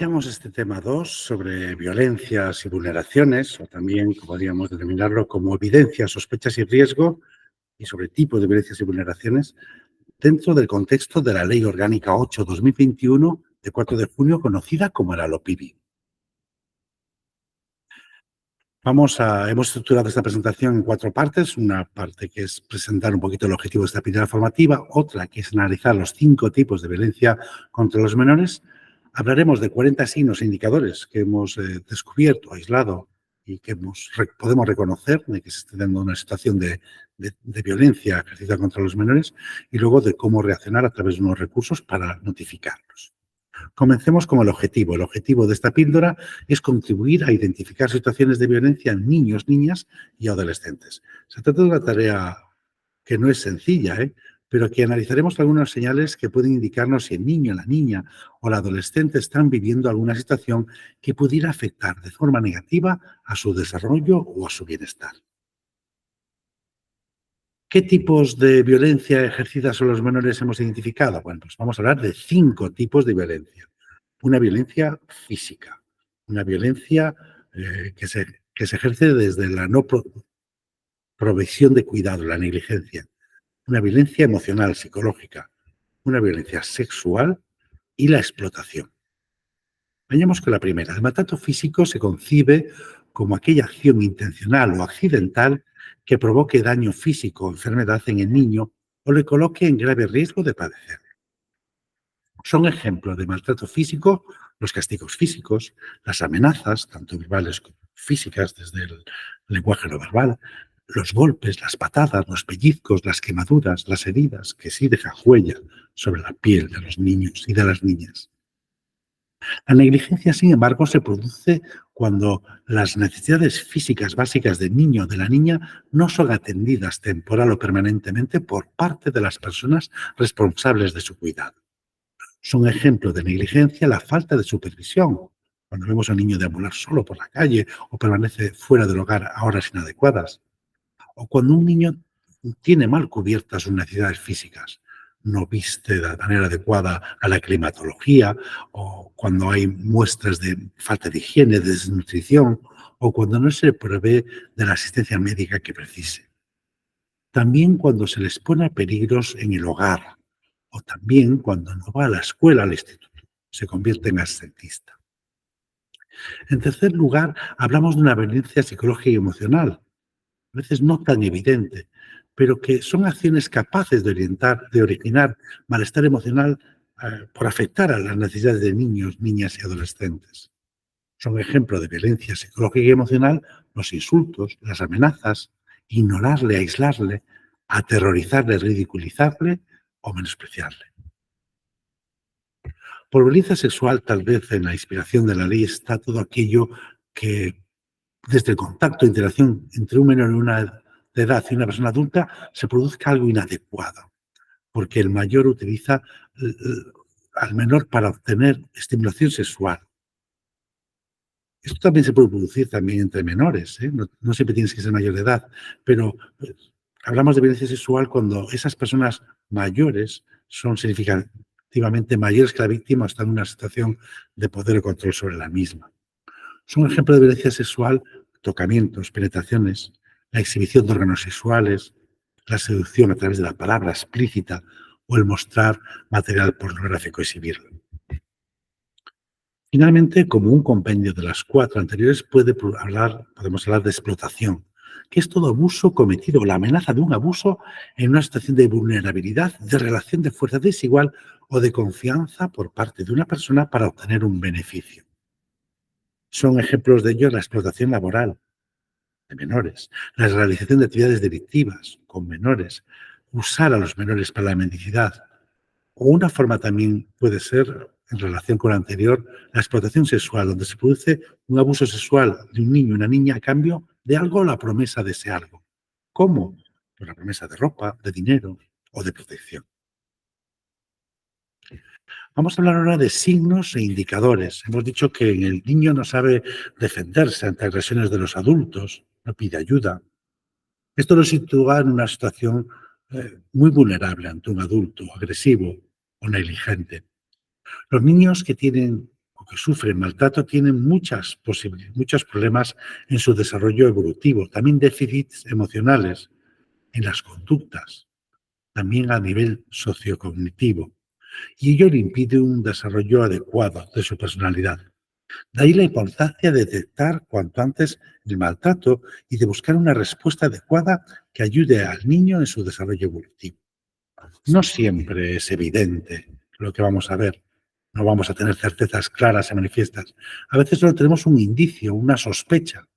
iniciamos este tema 2 sobre violencias y vulneraciones, o también podríamos denominarlo como evidencias, sospechas y riesgo, y sobre tipos de violencias y vulneraciones, dentro del contexto de la Ley Orgánica 8/2021 de 4 de junio, conocida como la LOPIDI. Hemos estructurado esta presentación en 4 partes. Una parte que es presentar un poquito el objetivo de esta pintura formativa, otra que es analizar los 5 tipos de violencia contra los menores. Hablaremos de 40 signos e indicadores que hemos descubierto, aislado y que podemos reconocer de que se está dando una situación de violencia ejercida contra los menores, y luego de cómo reaccionar a través de unos recursos para notificarlos. Comencemos con el objetivo. El objetivo de esta píldora es contribuir a identificar situaciones de violencia en niños, niñas y adolescentes. Se trata de una tarea que no es sencilla, pero que analizaremos algunas señales que pueden indicarnos si el niño, la niña o el adolescente están viviendo alguna situación que pudiera afectar de forma negativa a su desarrollo o a su bienestar. ¿Qué tipos de violencia ejercida sobre los menores hemos identificado? Bueno, pues vamos a hablar de 5 tipos de violencia. Una violencia física, una violencia que se ejerce desde la no provisión de cuidado, la negligencia, una violencia emocional, psicológica, una violencia sexual y la explotación. Vayamos con la primera. El maltrato físico se concibe como aquella acción intencional o accidental que provoque daño físico o enfermedad en el niño o le coloque en grave riesgo de padecer. Son ejemplos de maltrato físico los castigos físicos, las amenazas, tanto verbales como físicas, desde el lenguaje no verbal, los golpes, las patadas, los pellizcos, las quemaduras, las heridas, que sí dejan huella sobre la piel de los niños y de las niñas. La negligencia, sin embargo, se produce cuando las necesidades físicas básicas del niño o de la niña no son atendidas temporal o permanentemente por parte de las personas responsables de su cuidado. Son ejemplos de negligencia la falta de supervisión. Cuando vemos a un niño deambular solo por la calle o permanece fuera del hogar a horas inadecuadas. O cuando un niño tiene mal cubiertas sus necesidades físicas, no viste de manera adecuada a la climatología, o cuando hay muestras de falta de higiene, de desnutrición, o cuando no se prevé de la asistencia médica que precise. También cuando se les pone peligros en el hogar, o también cuando no va a la escuela, al instituto, se convierte en absentista. En tercer lugar, hablamos de una violencia psicológica y emocional, a veces no tan evidente, pero que son acciones capaces de originar malestar emocional por afectar a las necesidades de niños, niñas y adolescentes. Son ejemplos de violencia psicológica y emocional los insultos, las amenazas, ignorarle, aislarle, aterrorizarle, ridiculizarle o menospreciarle. Por violencia sexual, tal vez en la inspiración de la ley está todo aquello que, desde el contacto e interacción entre un menor y una de edad y una persona adulta, se produzca algo inadecuado, porque el mayor utiliza al menor para obtener estimulación sexual. Esto también se puede producir también entre menores, no siempre tienes que ser mayor de edad, pero hablamos de violencia sexual cuando esas personas mayores son significativamente mayores que la víctima o están en una situación de poder o control sobre la misma. Son ejemplos de violencia sexual: tocamientos, penetraciones, la exhibición de órganos sexuales, la seducción a través de la palabra explícita o el mostrar material pornográfico y exhibirlo. Finalmente, como un compendio de las 4 anteriores, podemos hablar de explotación, que es todo abuso cometido o la amenaza de un abuso en una situación de vulnerabilidad, de relación de fuerza desigual o de confianza por parte de una persona para obtener un beneficio. Son ejemplos de ello la explotación laboral de menores, la realización de actividades delictivas con menores, usar a los menores para la mendicidad. O una forma también puede ser, en relación con la anterior, la explotación sexual, donde se produce un abuso sexual de un niño o una niña a cambio de algo o la promesa de ese algo. ¿Cómo? Pues la promesa de ropa, de dinero o de protección. Vamos a hablar ahora de signos e indicadores. Hemos dicho que el niño no sabe defenderse ante agresiones de los adultos, no pide ayuda. Esto lo sitúa en una situación muy vulnerable ante un adulto agresivo o negligente. Los niños que que sufren maltrato tienen muchos problemas en su desarrollo evolutivo, también déficits emocionales en las conductas, también a nivel sociocognitivo, y ello le impide un desarrollo adecuado de su personalidad. De ahí la importancia de detectar cuanto antes el maltrato y de buscar una respuesta adecuada que ayude al niño en su desarrollo evolutivo. No siempre es evidente lo que vamos a ver. No vamos a tener certezas claras y manifiestas. A veces solo tenemos un indicio, una sospecha,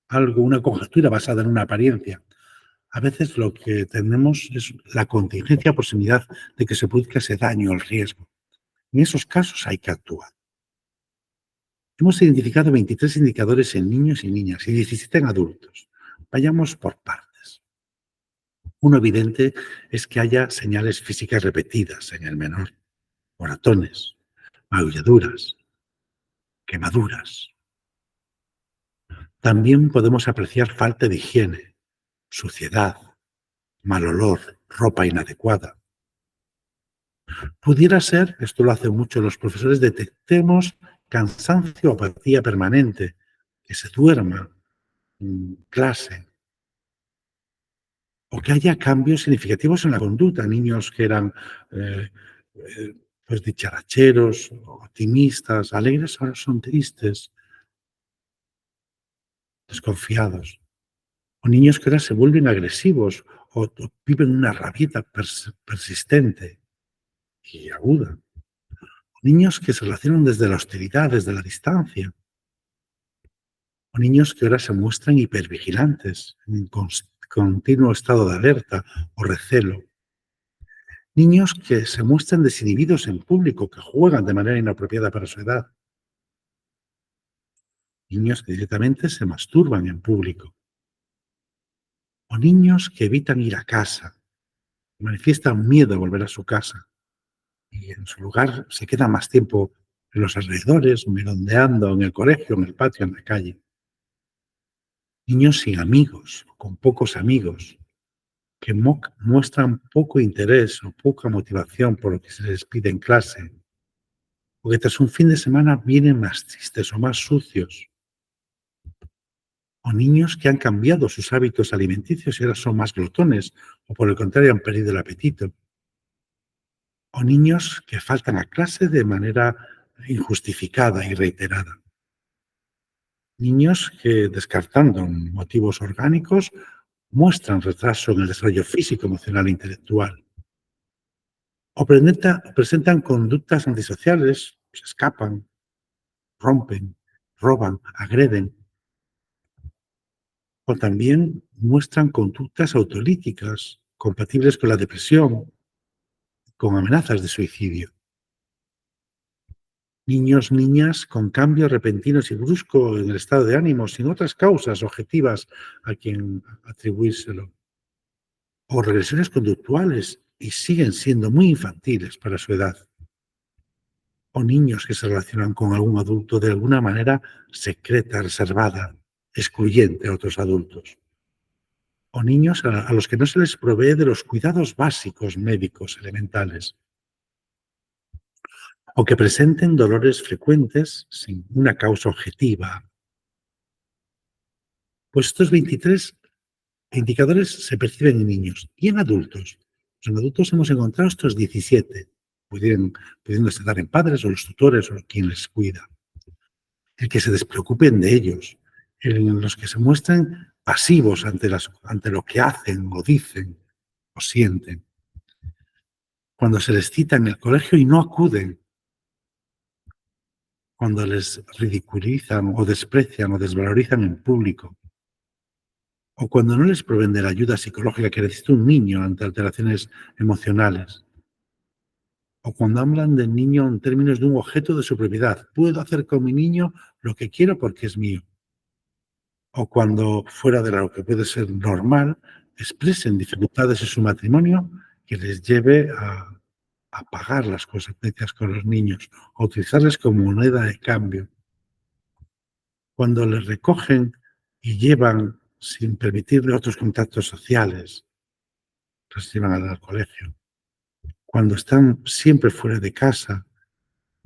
algo, una conjetura basada en una apariencia. A veces lo que tenemos es la contingencia, posibilidad de que se produzca ese daño o el riesgo. En esos casos hay que actuar. Hemos identificado 23 indicadores en niños y niñas y 17 en adultos. Vayamos por partes. Uno evidente es que haya señales físicas repetidas en el menor. Moratones, magulladuras, quemaduras. También podemos apreciar falta de higiene, suciedad, mal olor, ropa inadecuada. Pudiera ser, esto lo hacen mucho los profesores, detectemos cansancio o apatía permanente, que se duerma en clase, o que haya cambios significativos en la conducta. Niños que eran eh, pues dicharacheros, optimistas, alegres, ahora son tristes, desconfiados. O niños que ahora se vuelven agresivos o viven una rabieta persistente y aguda. Niños que se relacionan desde la hostilidad, desde la distancia. O niños que ahora se muestran hipervigilantes, en continuo estado de alerta o recelo. Niños que se muestran desinhibidos en público, que juegan de manera inapropiada para su edad. Niños que directamente se masturban en público. O niños que evitan ir a casa, manifiestan miedo a volver a su casa y en su lugar se quedan más tiempo en los alrededores, merodeando en el colegio, en el patio, en la calle. Niños sin amigos, con pocos amigos, que muestran poco interés o poca motivación por lo que se les pide en clase, o que tras un fin de semana vienen más tristes o más sucios, o niños que han cambiado sus hábitos alimenticios y ahora son más glotones, o por el contrario han perdido el apetito, o niños que faltan a clase de manera injustificada y reiterada. Niños que, descartando motivos orgánicos, muestran retraso en el desarrollo físico, emocional e intelectual. O presentan conductas antisociales, se escapan, rompen, roban, agreden. O también muestran conductas autolíticas compatibles con la depresión, con amenazas de suicidio. Niños, niñas con cambios repentinos y bruscos en el estado de ánimo, sin otras causas objetivas a quien atribuírselo. O regresiones conductuales y siguen siendo muy infantiles para su edad. O niños que se relacionan con algún adulto de alguna manera secreta, reservada, excluyente a otros adultos. O niños a los que no se les provee de los cuidados básicos médicos elementales. O que presenten dolores frecuentes sin una causa objetiva. Pues estos 23 indicadores se perciben en niños y en adultos. Pues en adultos hemos encontrado estos 17, pudiéndose dar en padres o los tutores o quien les cuida. El que se despreocupen de ellos, en los que se muestran pasivos ante lo que hacen o dicen o sienten. Cuando se les cita en el colegio y no acuden, cuando les ridiculizan o desprecian o desvalorizan en público, o cuando no les proveen de la ayuda psicológica que necesita un niño ante alteraciones emocionales, o cuando hablan del niño en términos de un objeto de su propiedad. Puedo hacer con mi niño lo que quiero porque es mío. O cuando, fuera de lo que puede ser normal, expresen dificultades en su matrimonio que les lleve a pagar las consecuencias con los niños, a utilizarles como moneda de cambio. Cuando les recogen y llevan sin permitirle otros contactos sociales, los llevan al colegio. Cuando están siempre fuera de casa,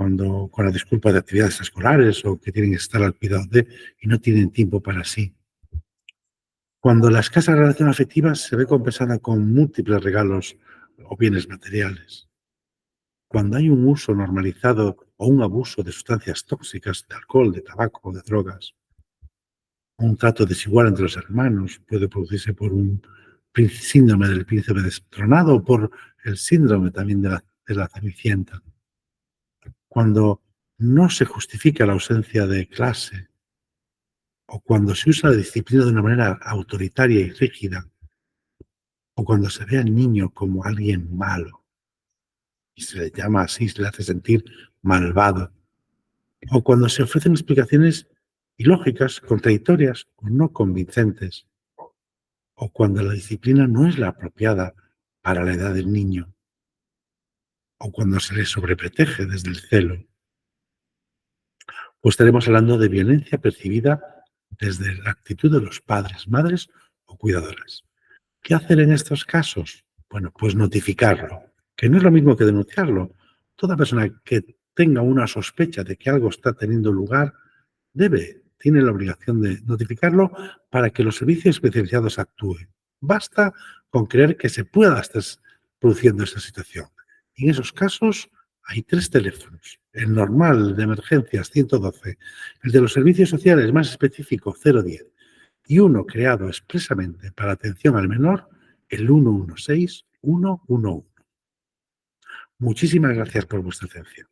cuando con la disculpa de actividades escolares o que tienen que estar al cuidado de y no tienen tiempo para sí. Cuando la escasa relación afectiva se ve compensada con múltiples regalos o bienes materiales. Cuando hay un uso normalizado o un abuso de sustancias tóxicas, de alcohol, de tabaco o de drogas, un trato desigual entre los hermanos puede producirse por un síndrome del príncipe destronado o por el síndrome también de la cenicienta. Cuando no se justifica la ausencia de clase o cuando se usa la disciplina de una manera autoritaria y rígida, o cuando se ve al niño como alguien malo y se le llama así, se le hace sentir malvado, o cuando se ofrecen explicaciones ilógicas, contradictorias o no convincentes, o cuando la disciplina no es la apropiada para la edad del niño, o cuando se le sobreprotege desde el celo, pues estaremos hablando de violencia percibida desde la actitud de los padres, madres o cuidadoras. ¿Qué hacer en estos casos? Bueno, pues notificarlo, que no es lo mismo que denunciarlo. Toda persona que tenga una sospecha de que algo está teniendo lugar tiene la obligación de notificarlo para que los servicios especializados actúen. Basta con creer que se pueda estar produciendo esa situación. En esos casos hay 3 teléfonos. El normal de emergencias 112, el de los servicios sociales más específico 010 y uno creado expresamente para atención al menor, el 116 111. Muchísimas gracias por vuestra atención.